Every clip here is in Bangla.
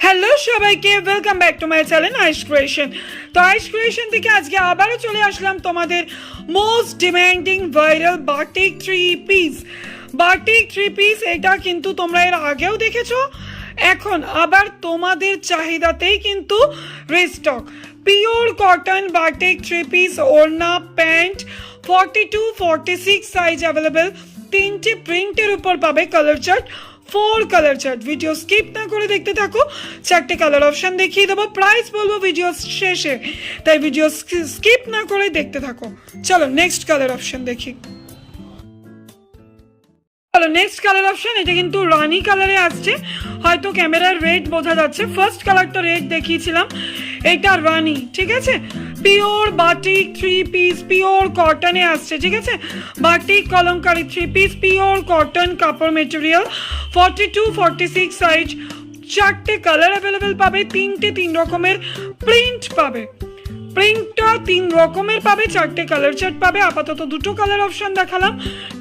হ্যালো সবাইকে, welcome back to my channel Ice Creation. তো আইস ক্রিয়েশন থেকে আজকে আবারও চলে আসলাম তোমাদের most demanding viral batik three piece. এটা কিন্তু তোমরা এর আগেও দেখেছো, এখন আবার তোমাদের চাহিদাতেই কিন্তু restock. Pure cotton batik three piece, ওড়না, প্যান্ট, 42-46 সাইজ অ্যাভেলেবেল। 3টে প্রিন্টের উপর পাবে colour chart, 4 colour chart. Video skip না করে দেখতে থাকো, 4টে কালার অপশন দেখিয়ে দেবো, প্রাইস বলবো ভিডিও শেষে, তাই ভিডিও স্কিপ না করে দেখতে থাকো। চলো নেক্সট কালার অপশন দেখি। চলো নেক্সট কালার অপশন, এটা কিন্তু রানি কালারে আসছে, হয়তো ক্যামেরার রেড বোঝা যাচ্ছে। ফার্স্ট কালারটা রেড দেখিয়েছিলাম, এটা রানি, ঠিক আছে। Pure batik three piece, pure কটনে আসছে, ঠিক আছে। Batik Kalamkari three piece, pure cotton কাপড় মেটেরিয়াল, 42-46 সাইজ। 4টে কালার অ্যাভেলেবেল পাবে, 3টে 3 রকমের প্রিন্ট পাবে। প্রিন্টটা 3 রকমের পাবে, 4টে কালার চার্ট পাবে। আপাতত 2টো কালার অপশন দেখালাম,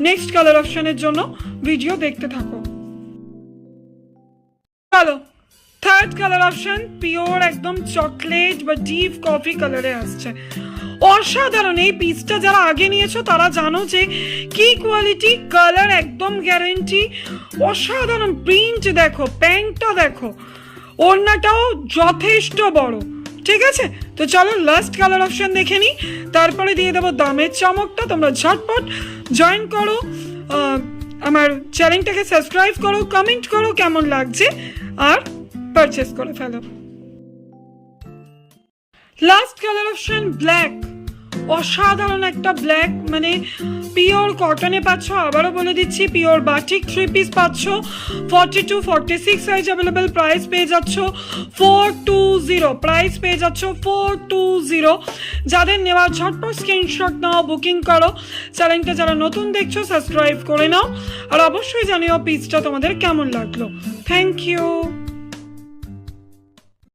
নেক্সট কালার অপশনের জন্য ভিডিও দেখতে থাকো। চলো থার্ড কালার অপশন, পিওর একদম চকলেট বা ডিপ কফি কালারে আসছে। অসাধারণ এই পিসটা, যারা আগে নিয়েছো তারা জানো যে কি কোয়ালিটি, কালার একদম গ্যারেন্টি, অসাধারণ প্রিন্ট। দেখো প্যান্টটা দেখো, ওড়নাটাও যথেষ্ট বড়, ঠিক আছে। তো চলো লাস্ট কালার অপশন দেখে নিই, তারপরে দিয়ে দেবো দামের চমকটা। তোমরা ঝটপট জয়েন করো, আমার চ্যানেলটাকে সাবস্ক্রাইব করো, কমেন্ট করো কেমন লাগছে, আর পারচেস করে ফেলো। লাস্ট কালার অপশন ব্ল্যাক, অসাধারণ একটা ব্ল্যাক, মানে পিওর কটনে পাচ্ছ। আবারও বলে দিচ্ছি, পিওর বাটিক থ্রি পিস পাচ্ছ, 42-46 সাইজ অ্যাভেলেবেল। প্রাইস পেয়ে যাচ্ছ 420, প্রাইস পেয়ে যাচ্ছ 420। যাদের নেওয়ার ঝটপট স্ক্রিনশট নাও, বুকিং করো। চ্যানেলটা যারা নতুন দেখছো সাবস্ক্রাইব করে নাও, আর অবশ্যই জানিও পিসটা তোমাদের কেমন লাগলো। Thank you.